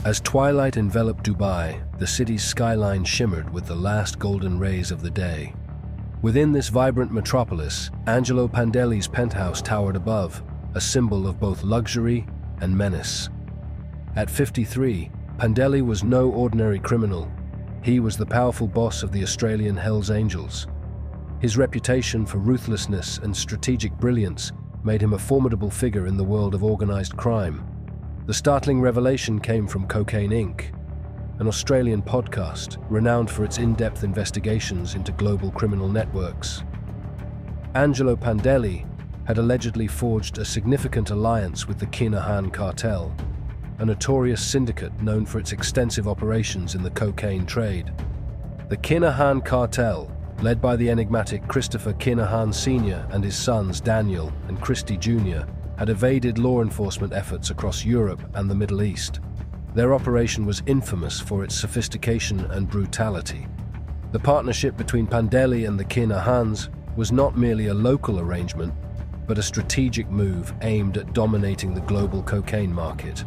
As twilight enveloped Dubai, the city's skyline shimmered with the last golden rays of the day. Within this vibrant metropolis, Angelo Pandeli's penthouse towered above, a symbol of both luxury and menace. At 53, Pandeli was no ordinary criminal. He was the powerful boss of the Australian Hells Angels. His reputation for ruthlessness and strategic brilliance made him a formidable figure in the world of organized crime. The startling revelation came from Cocaine Inc., an Australian podcast renowned for its in-depth investigations into global criminal networks. Angelo Pandeli had allegedly forged a significant alliance with the Kinahan cartel, a notorious syndicate known for its extensive operations in the cocaine trade. The Kinahan cartel, led by the enigmatic Christopher Kinahan Sr. and his sons Daniel and Christy Jr., had evaded law enforcement efforts across Europe and the Middle East. Their operation was infamous for its sophistication and brutality. The partnership between Pandeli and the Kinahans was not merely a local arrangement, but a strategic move aimed at dominating the global cocaine market.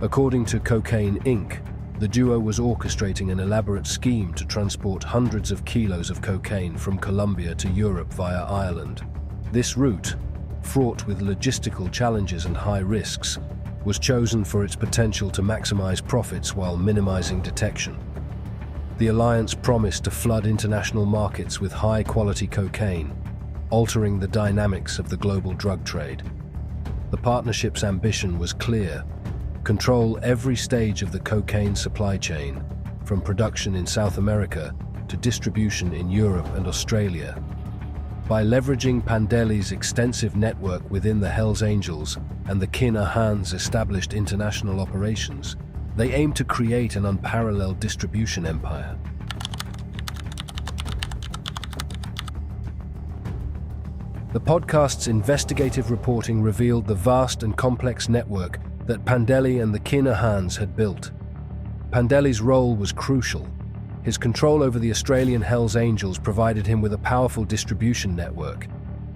According to Cocaine Inc., the duo was orchestrating an elaborate scheme to transport hundreds of kilos of cocaine from Colombia to Europe via Ireland. This route, fraught with logistical challenges and high risks, was chosen for its potential to maximize profits while minimizing detection. The alliance promised to flood international markets with high-quality cocaine, altering the dynamics of the global drug trade. The partnership's ambition was clear: control every stage of the cocaine supply chain, from production in South America to distribution in Europe and Australia. By leveraging Pandeli's extensive network within the Hells Angels and the Kinahans' established international operations, they aimed to create an unparalleled distribution empire. The podcast's investigative reporting revealed the vast and complex network that Pandeli and the Kinahans had built. Pandeli's role was crucial. His control over the Australian Hells Angels provided him with a powerful distribution network.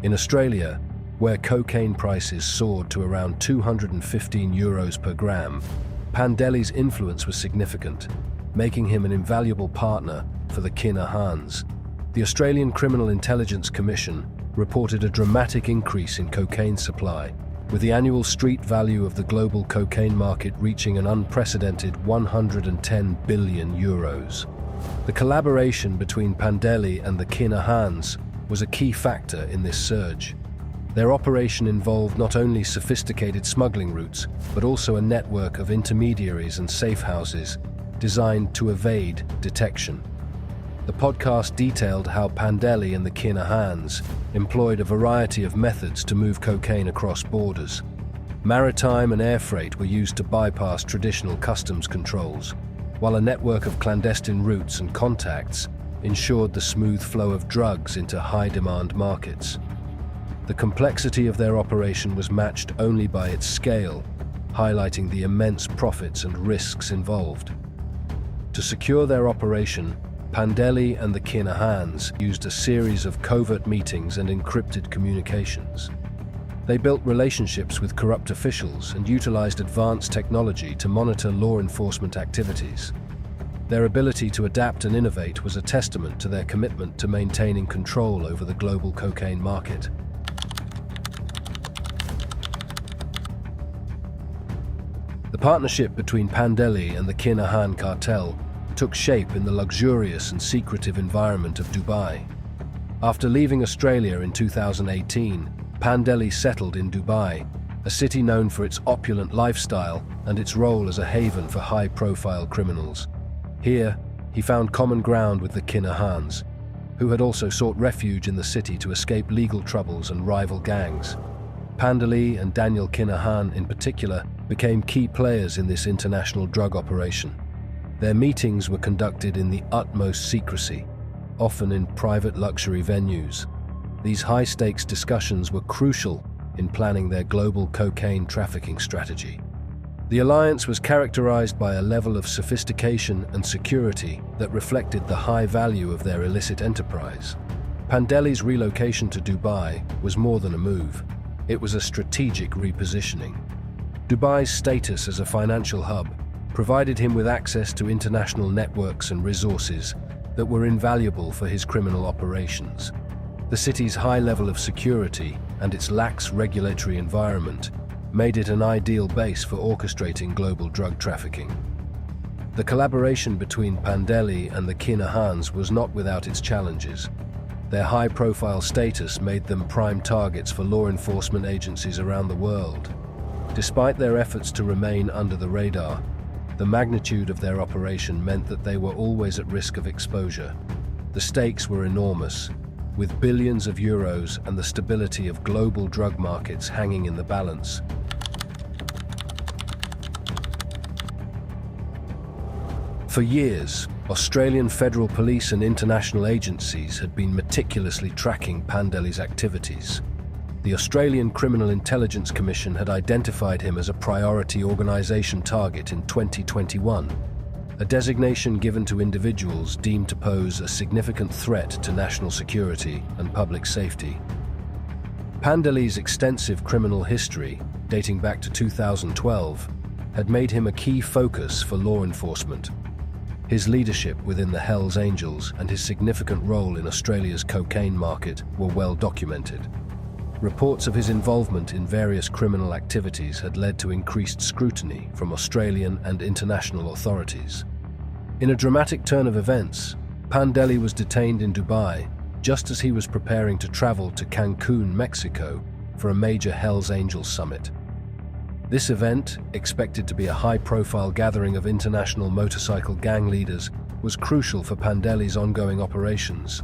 In Australia, where cocaine prices soared to around €215 per gram, Pandeli's influence was significant, making him an invaluable partner for the Kinahans. The Australian Criminal Intelligence Commission reported a dramatic increase in cocaine supply, with the annual street value of the global cocaine market reaching an unprecedented €110 billion. The collaboration between Pandeli and the Kinahans was a key factor in this surge. Their operation involved not only sophisticated smuggling routes, but also a network of intermediaries and safe houses designed to evade detection. The podcast detailed how Pandeli and the Kinahans employed a variety of methods to move cocaine across borders. Maritime and air freight were used to bypass traditional customs controls, while a network of clandestine routes and contacts ensured the smooth flow of drugs into high-demand markets. The complexity of their operation was matched only by its scale, highlighting the immense profits and risks involved. To secure their operation, Pandeli and the Kinahans used a series of covert meetings and encrypted communications. They built relationships with corrupt officials and utilized advanced technology to monitor law enforcement activities. Their ability to adapt and innovate was a testament to their commitment to maintaining control over the global cocaine market. The partnership between Pandeli and the Kinahan cartel took shape in the luxurious and secretive environment of Dubai. After leaving Australia in 2018, Pandeli settled in Dubai, a city known for its opulent lifestyle and its role as a haven for high-profile criminals. Here, he found common ground with the Kinahans, who had also sought refuge in the city to escape legal troubles and rival gangs. Pandeli and Daniel Kinahan, in particular, became key players in this international drug operation. Their meetings were conducted in the utmost secrecy, often in private luxury venues. These high-stakes discussions were crucial in planning their global cocaine trafficking strategy. The alliance was characterized by a level of sophistication and security that reflected the high value of their illicit enterprise. Pandeli's relocation to Dubai was more than a move. It was a strategic repositioning. Dubai's status as a financial hub, provided him with access to international networks and resources that were invaluable for his criminal operations. The city's high level of security and its lax regulatory environment made it an ideal base for orchestrating global drug trafficking. The collaboration between Pandeli and the Kinahans was not without its challenges. Their high-profile status made them prime targets for law enforcement agencies around the world. Despite their efforts to remain under the radar, the magnitude of their operation meant that they were always at risk of exposure. The stakes were enormous, with billions of euros and the stability of global drug markets hanging in the balance. For years, Australian federal police and international agencies had been meticulously tracking Pandeli's activities. The Australian Criminal Intelligence Commission had identified him as a priority organisation target in 2021, a designation given to individuals deemed to pose a significant threat to national security and public safety. Pandeli's extensive criminal history, dating back to 2012, had made him a key focus for law enforcement. His leadership within the Hells Angels and his significant role in Australia's cocaine market were well documented. Reports of his involvement in various criminal activities had led to increased scrutiny from Australian and international authorities. In a dramatic turn of events, Pandeli was detained in Dubai just as he was preparing to travel to Cancun, Mexico, for a major Hells Angels summit. This event, expected to be a high-profile gathering of international motorcycle gang leaders, was crucial for Pandeli's ongoing operations.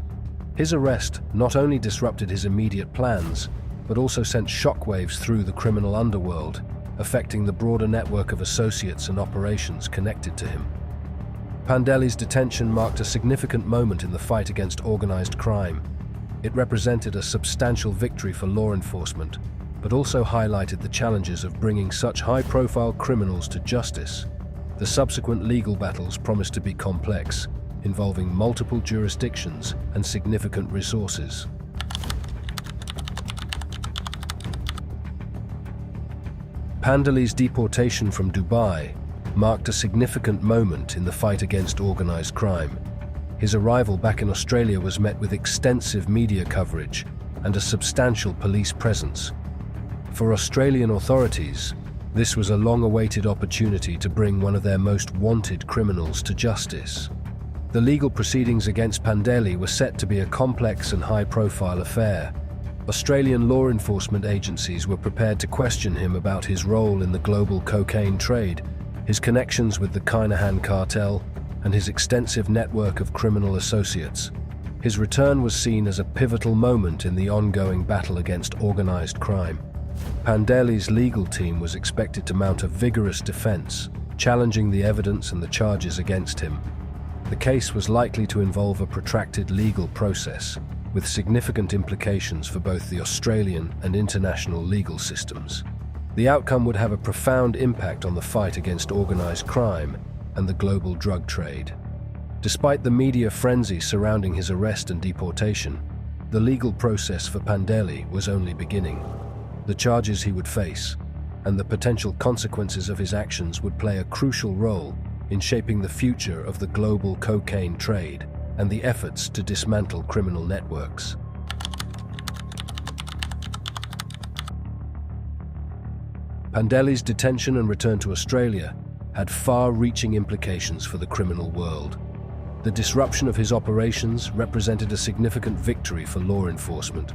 His arrest not only disrupted his immediate plans, but also sent shockwaves through the criminal underworld, affecting the broader network of associates and operations connected to him. Pandeli's detention marked a significant moment in the fight against organized crime. It represented a substantial victory for law enforcement, but also highlighted the challenges of bringing such high-profile criminals to justice. The subsequent legal battles promised to be complex, involving multiple jurisdictions and significant resources. Pandeli's deportation from Dubai marked a significant moment in the fight against organized crime. His arrival back in Australia was met with extensive media coverage and a substantial police presence. For Australian authorities, this was a long-awaited opportunity to bring one of their most wanted criminals to justice. The legal proceedings against Pandeli were set to be a complex and high-profile affair. Australian law enforcement agencies were prepared to question him about his role in the global cocaine trade, his connections with the Kinahan cartel, and his extensive network of criminal associates. His return was seen as a pivotal moment in the ongoing battle against organized crime. Pandeli's legal team was expected to mount a vigorous defense, challenging the evidence and the charges against him. The case was likely to involve a protracted legal process, with significant implications for both the Australian and international legal systems. The outcome would have a profound impact on the fight against organized crime and the global drug trade. Despite the media frenzy surrounding his arrest and deportation, the legal process for Pandeli was only beginning. The charges he would face and the potential consequences of his actions would play a crucial role in shaping the future of the global cocaine trade and the efforts to dismantle criminal networks. Pandeli's detention and return to Australia had far-reaching implications for the criminal world. The disruption of his operations represented a significant victory for law enforcement,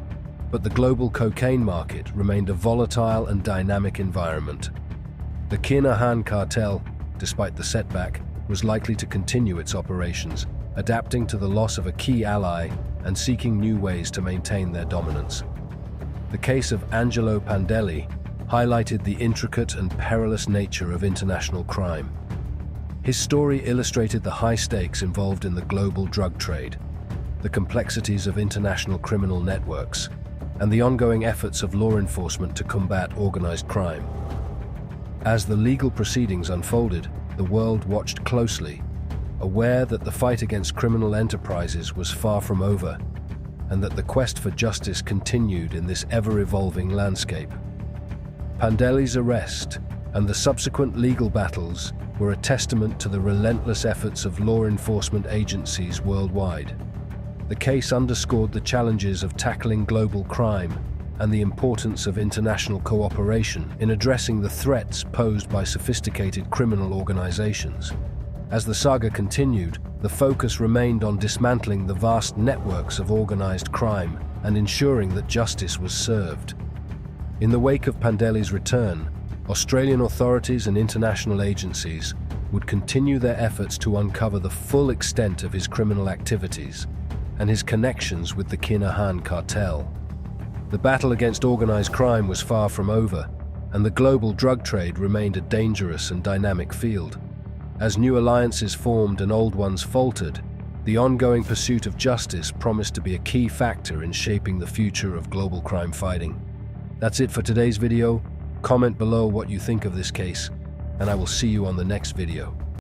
but the global cocaine market remained a volatile and dynamic environment. The Kinahan cartel, despite the setback, was likely to continue its operations, adapting to the loss of a key ally and seeking new ways to maintain their dominance. The case of Angelo Pandeli highlighted the intricate and perilous nature of international crime. His story illustrated the high stakes involved in the global drug trade, the complexities of international criminal networks, and the ongoing efforts of law enforcement to combat organized crime. As the legal proceedings unfolded, the world watched closely, aware that the fight against criminal enterprises was far from over, and that the quest for justice continued in this ever-evolving landscape. Pandeli's arrest, and the subsequent legal battles were a testament to the relentless efforts of law enforcement agencies worldwide. The case underscored the challenges of tackling global crime and the importance of international cooperation in addressing the threats posed by sophisticated criminal organizations. As the saga continued, the focus remained on dismantling the vast networks of organized crime and ensuring that justice was served. In the wake of Pandeli's return, Australian authorities and international agencies would continue their efforts to uncover the full extent of his criminal activities and his connections with the Kinahan cartel. The battle against organized crime was far from over, and the global drug trade remained a dangerous and dynamic field. As new alliances formed and old ones faltered, the ongoing pursuit of justice promised to be a key factor in shaping the future of global crime fighting. That's it for today's video. Comment below what you think of this case, and I will see you on the next video.